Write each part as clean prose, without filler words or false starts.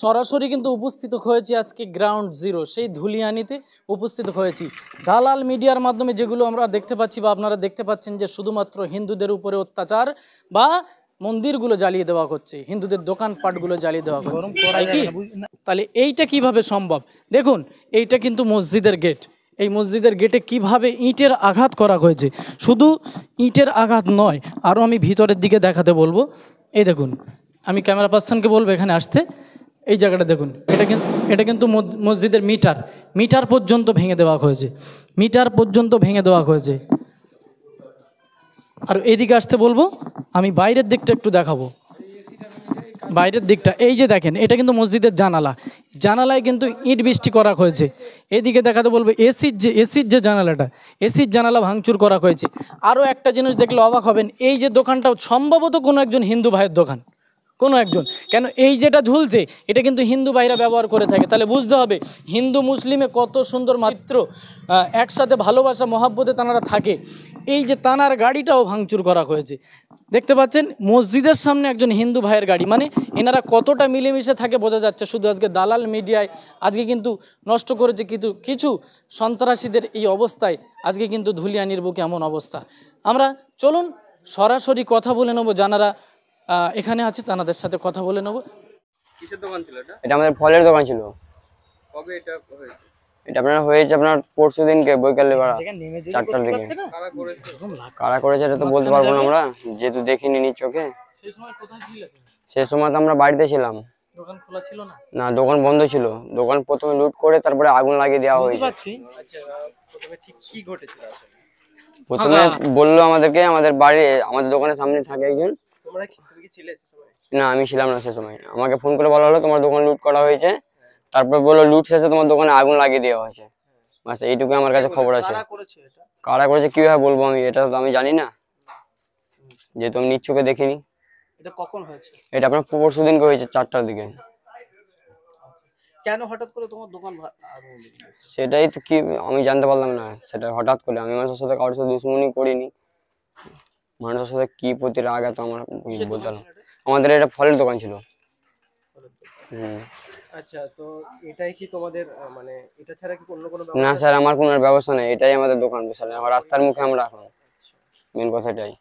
সরাসরি কিন্তু উপস্থিত হয়েছি আজকে গ্রাউন্ড জিরো সেই ধুলিয়ানিতে উপস্থিত হয়েছি। দালাল মিডিয়ার মাধ্যমে যেগুলো আমরা দেখতে পাচ্ছি বা আপনারা দেখতে পাচ্ছেন যে শুধুমাত্র হিন্দুদের উপরে অত্যাচার বা মন্দিরগুলো জ্বালিয়ে দেওয়া হচ্ছে, হিন্দুদের দোকানপাটগুলো জ্বালিয়ে দেওয়া হচ্ছে, তাই কি? তাহলে এইটা কিভাবে সম্ভব? দেখুন, এইটা কিন্তু মসজিদের গেট। এই মসজিদের গেটে কিভাবে ইটের আঘাত করা হয়েছে। শুধু ইটের আঘাত নয়, আরও আমি ভিতরের দিকে দেখাতে বলবো। এই দেখুন, আমি ক্যামেরা পার্সনকে বলবো এখানে আসতে। এই জায়গাটা দেখুন, এটা কিন্তু মসজিদের মিটার পর্যন্ত ভেঙে দেওয়া হয়েছে, মিটার পর্যন্ত ভেঙে দেওয়া হয়েছে। আর এদিকে আসতে বলবো, আমি বাইরের দিকটা একটু দেখাবো। বাইরের দিকটা এই যে দেখেন, এটা কিন্তু মসজিদের জানালায় কিন্তু ইট বৃষ্টি করা হয়েছে। এদিকে দেখাতে বলবো এসির যে জানালাটা, এসির জানালা ভাঙচুর করা হয়েছে। আরও একটা জিনিস দেখলে অবাক হবেন, এই যে দোকানটাও সম্ভবত কোনো একজন হিন্দু ভাইয়ের দোকান, কোনো একজন। কেন এই যেটা ঝুলছে এটা কিন্তু হিন্দু ভাইরা ব্যবহার করে থাকে। তাহলে বুঝতে হবে হিন্দু মুসলিমে কত সুন্দর মাত্র একসাথে ভালোবাসা মহাব্বতে তানারা থাকে। এই যে তানার গাড়িটাও ভাঙচুর করা হয়েছে, দেখতে পাচ্ছেন মসজিদের সামনে একজন হিন্দু ভাইয়ের গাড়ি। মানে এনারা কতটা মিলেমিশে থাকে বোঝা যাচ্ছে। শুধু আজকে দালাল মিডিয়ায় আজকে কিন্তু নষ্ট করেছে, কিন্তু কিছু সন্ত্রাসীদের এই অবস্থায় আজকে কিন্তু ধুলিয়ানির বুকে এমন অবস্থা। আমরা চলুন সরাসরি কথা বলে নেবো, যারা এখানে আছে তাদের সাথে কথা বলে নেব। কিসের দোকান ছিল এটা? এটা আমাদের ফলের দোকান ছিল। কবে এটা হয়েছে? এটা আপনার হয়েছে আপনার পরশু দিনকে বৈকালে বেলা 4টার দিকে। কারা করেছে? কারা করেছে এটা তো বলতে পারবো না আমরা, যেহেতু দেখিনি নিজ চোখে। সেই সময় কোথায় ছিলে তুমি? সেই সময় তো আমরা বাড়িতে ছিলাম। দোকান খোলা ছিল না? না, দোকান বন্ধ ছিল। দোকান প্রথমে লুট করে তারপরে আগুন লাগিয়ে দেওয়া হয়েছে। আচ্ছা, প্রথমে ঠিক কি ঘটেছিল আসলে? প্রথমে বললো আমাদেরকে, আমাদের বাড়ি আমাদের দোকানের সামনে থাকে একজন। তুমি কি ছিলে সে সময়? না, আমি ছিলাম না সে সময়। আমাকে ফোন করে বলা হলো তোমার দোকান লুট করা হয়েছে। তারপরে বললো লুট শেষে তোমার দোকানে আগুন লাগিয়ে দেওয়া হয়েছে। বাস এইটুকু আমার কাছে খবর আছে। কারা করেছে এটা? কারা করেছে কিভাবে বলবো আমি, এটা তো আমি জানি না, যেহেতু আমি নিজ চোখে দেখিনি। এটা কখন হয়েছে? এটা আপনার পরশু দিনকে হয়েছে 4টার দিকে। কেন হঠাৎ করে তোমার দোকান আগুন লেগে? সেটাই তো কি আমি জানতে পারলাম না। সেটা হঠাৎ করে, আমি মানুষের সাথে কারোর সাথে দুশ্মনী করিনি। মানুষের সাথে কি প্রতি রাগ এত আমার বলতে পারলাম। আমাদের এটা ফলের দোকান ছিল। আচ্ছা, তো এটাই কি তোমাদের মানে এটা ছাড়া কি অন্য কোনো না স্যার, আমার কোনো আর ব্যবস্থা নেই। এটাই আমাদের দোকান, বিশাল আমার রাস্তার মুখে আমরা এখন। মেন কথা এটাই।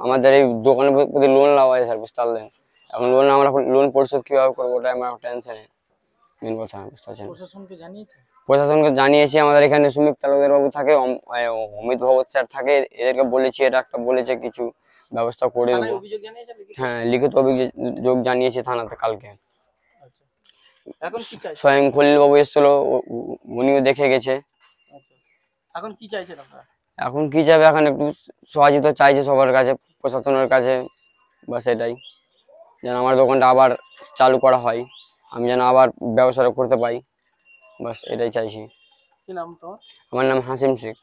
আমাদের এই দোকানের প্রতি লোন নেওয়া হয় স্যার, বুঝতে পারলেন। এখন আমরা লোন পরিশোধ কিভাবে করবো ওটাই আমার টেনশনে। মেন কথা বুঝতে পারছেন। প্রশাসনকে জানিয়েছে? প্রশাসনকে জানিয়েছি। আমাদের এখানে সুমিত তালুকদার বাবু থাকে, অমিত ভগত স্যার থাকে, এদেরকে বলেছি। এটা একটা বলেছে কিছু ব্যবস্থা করে দেবো। হ্যাঁ, লিখিত অভিযোগ জানিয়েছি থানাতে কালকে। এখন কি চাই? স্বয়ং খলিল বাবু এসেছিল, উনিও দেখে গেছে। এখন কি চাইছেন আপনারা? এখন কি যাবে, এখন একটু সহযোগিতা চাইছে সবার কাছে, প্রশাসনের কাছে। বাস এটাই, যেন আমার দোকানটা আবার চালু করা হয়, আমি যেন আবার ব্যবসাটা করতে পাই। বাস এটাই চাইছি। কি নাম তোমার? আমার নাম হাসিম শেখ।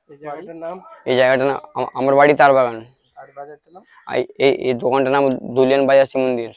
এই জায়গাটার নাম? এই জায়গাটার নাম আমার বাড়ি তার বাগান। আর বাজারটার নাম? এই দোকানটার নাম দুলিয়ান বাজার শিব মন্দির।